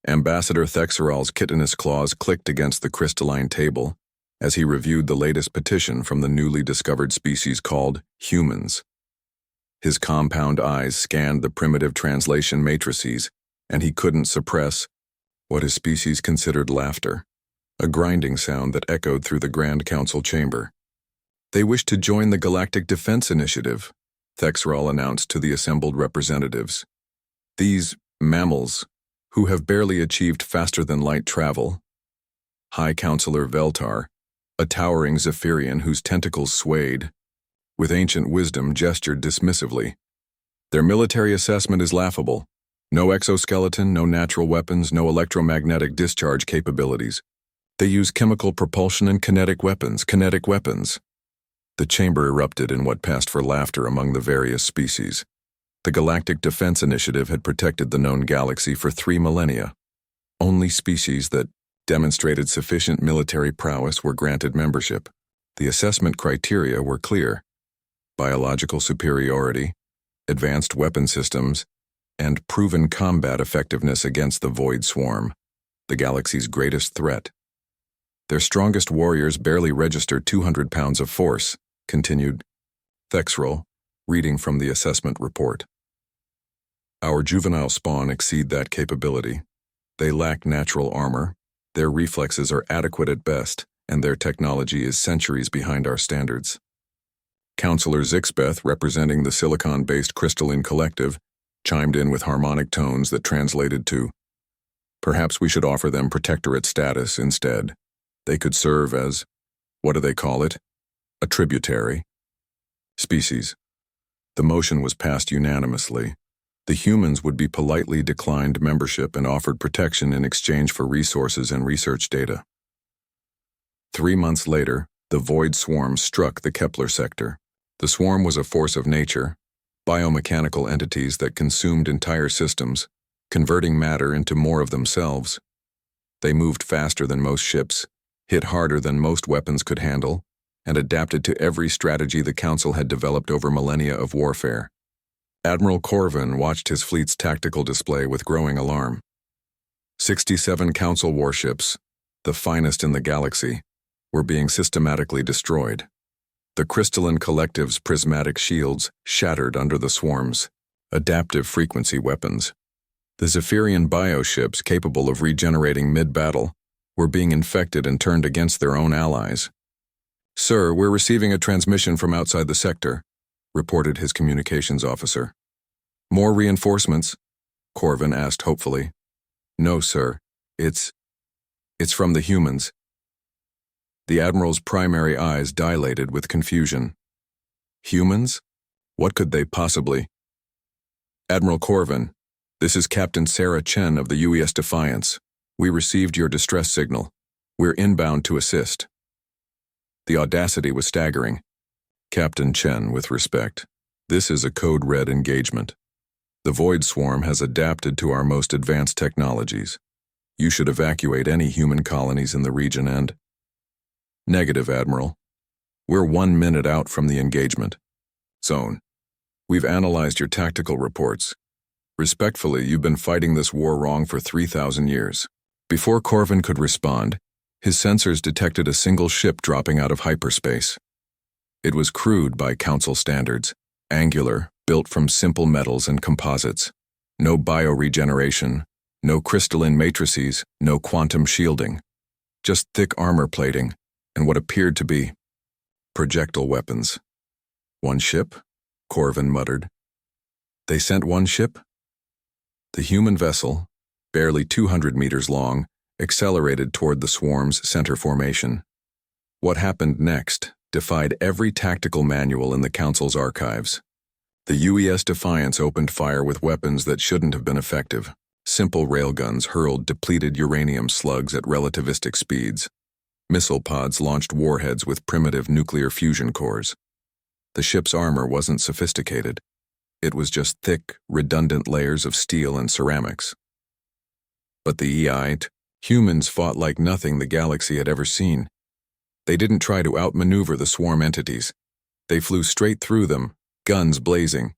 Ambassador Thexeral's chitinous claws clicked against the crystalline table as he reviewed the latest petition from the newly discovered species called humans. His compound eyes scanned the primitive translation matrices, and he couldn't suppress what his species considered laughter, a grinding sound that echoed through the Grand Council chamber. They wish to join the Galactic Defense Initiative, Thexeral announced to the assembled representatives. These mammals, who have barely achieved faster-than-light travel. High Counselor Veltar, a towering Zephyrian whose tentacles swayed, with ancient wisdom gestured dismissively. Their military assessment is laughable. No exoskeleton, no natural weapons, no electromagnetic discharge capabilities. They use chemical propulsion and kinetic weapons. The chamber erupted in what passed for laughter among the various species. The Galactic Defense Initiative had protected the known galaxy for 3 millennia. Only species that demonstrated sufficient military prowess were granted membership. The assessment criteria were clear: biological superiority, advanced weapon systems, and proven combat effectiveness against the Void Swarm, the galaxy's greatest threat. Their strongest warriors barely register 200 pounds of force, continued Thexeral, reading from the assessment report. Our juvenile spawn exceed that capability. They lack natural armor, their reflexes are adequate at best, and their technology is centuries behind our standards. Counselor Zixbeth, representing the silicon-based crystalline collective, chimed in with harmonic tones that translated to, "Perhaps we should offer them protectorate status instead. They could serve as, what do they call it? A tributary." Species. The motion was passed unanimously. The humans would be politely declined membership and offered protection in exchange for resources and research data. 3 months later, the Void Swarm struck the Kepler sector. The swarm was a force of nature, biomechanical entities that consumed entire systems, converting matter into more of themselves. They moved faster than most ships, hit harder than most weapons could handle, and adapted to every strategy the Council had developed over millennia of warfare. Admiral Corvin watched his fleet's tactical display with growing alarm. 67 Council warships, the finest in the galaxy, were being systematically destroyed. The crystalline collective's prismatic shields shattered under the swarm's adaptive frequency weapons. The Zephyrian bioships, capable of regenerating mid-battle, were being infected and turned against their own allies. "Sir, we're receiving a transmission from outside the sector," reported his communications officer. "More reinforcements?" Corvin asked hopefully. "No, sir. It's from the humans." The Admiral's primary eyes dilated with confusion. Humans? What could they possibly? "Admiral Corvin, this is Captain Sarah Chen of the UES Defiance. We received your distress signal. We're inbound to assist." The audacity was staggering. "Captain Chen, with respect, this is a code-red engagement. The Void Swarm has adapted to our most advanced technologies. You should evacuate any human colonies in the region and—" "Negative, Admiral. We're 1 minute out from the engagement. Zone. We've analyzed your tactical reports. Respectfully, you've been fighting this war wrong for 3,000 years. Before Corvin could respond, his sensors detected a single ship dropping out of hyperspace. It was crude by Council standards, angular, built from simple metals and composites. No bioregeneration, no crystalline matrices, no quantum shielding. Just thick armor plating, and what appeared to be projectile weapons. "One ship?" Corvin muttered. "They sent one ship?" The human vessel, barely 200 meters long, accelerated toward the swarm's center formation. What happened next defied every tactical manual in the Council's archives. The UES Defiance opened fire with weapons that shouldn't have been effective. Simple railguns hurled depleted uranium slugs at relativistic speeds. Missile pods launched warheads with primitive nuclear fusion cores. The ship's armor wasn't sophisticated. It was just thick, redundant layers of steel and ceramics. But the humans fought like nothing the galaxy had ever seen. They didn't try to outmaneuver the swarm entities. They flew straight through them, guns blazing.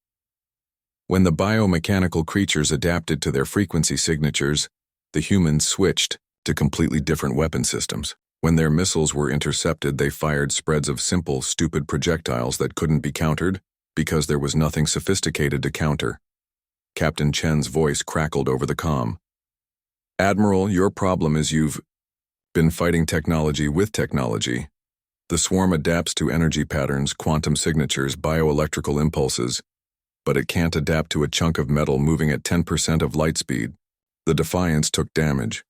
When the biomechanical creatures adapted to their frequency signatures, The humans switched to completely different weapon systems. When their missiles were intercepted, they fired spreads of simple, stupid projectiles that couldn't be countered because there was nothing sophisticated to counter. Captain Chen's voice crackled over the comm. "Admiral, your problem is you've been fighting technology with technology. The swarm adapts to energy patterns, quantum signatures, bioelectrical impulses, but it can't adapt to a chunk of metal moving at 10% of light speed." The Defiance took damage.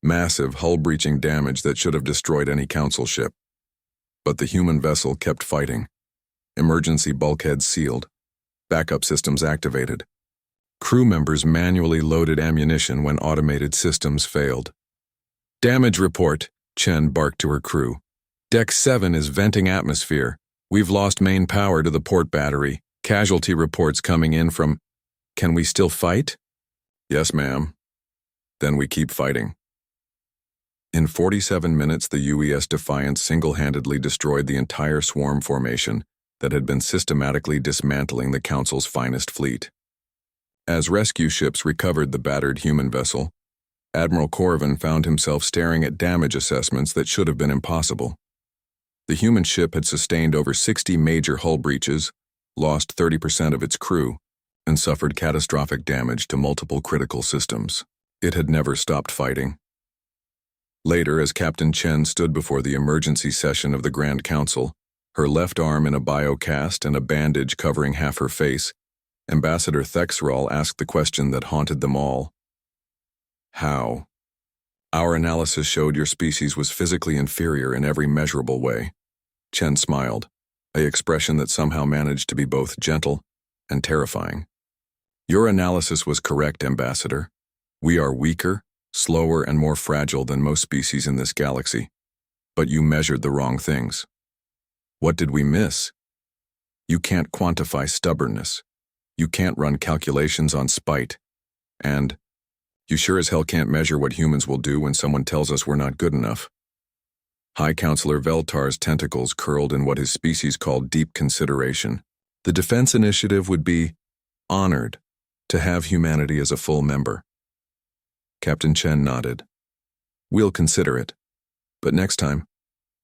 Massive, hull-breaching damage that should have destroyed any council ship. But the human vessel kept fighting. Emergency bulkheads sealed. Backup systems activated. Crew members manually loaded ammunition when automated systems failed. "Damage report," Chen barked to her crew. "Deck 7 is venting atmosphere. We've lost main power to the port battery. Casualty reports coming in from..." "Can we still fight?" "Yes, ma'am." "Then we keep fighting." In 47 minutes, the UES Defiance single-handedly destroyed the entire swarm formation that had been systematically dismantling the Council's finest fleet. As rescue ships recovered the battered human vessel, Admiral Corvin found himself staring at damage assessments that should have been impossible. The human ship had sustained over 60 major hull breaches, lost 30% of its crew, and suffered catastrophic damage to multiple critical systems. It had never stopped fighting. Later, as Captain Chen stood before the emergency session of the Grand Council, her left arm in a biocast and a bandage covering half her face, Ambassador Thexral asked the question that haunted them all. "How?" "Our analysis showed your species was physically inferior in every measurable way." Chen smiled, an expression that somehow managed to be both gentle and terrifying. "Your analysis was correct, Ambassador. We are weaker, slower, and more fragile than most species in this galaxy. But you measured the wrong things." "What did we miss?" "You can't quantify stubbornness. You can't run calculations on spite. And you sure as hell can't measure what humans will do when someone tells us we're not good enough." High Counselor Veltar's tentacles curled in what his species called deep consideration. The Defense Initiative would be honored to have humanity as a full member. Captain Chen nodded. "We'll consider it. But next time,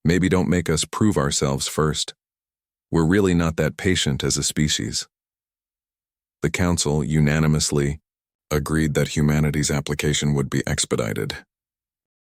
maybe don't make us prove ourselves first. We're really not that patient as a species." The Council unanimously agreed that humanity's application would be expedited.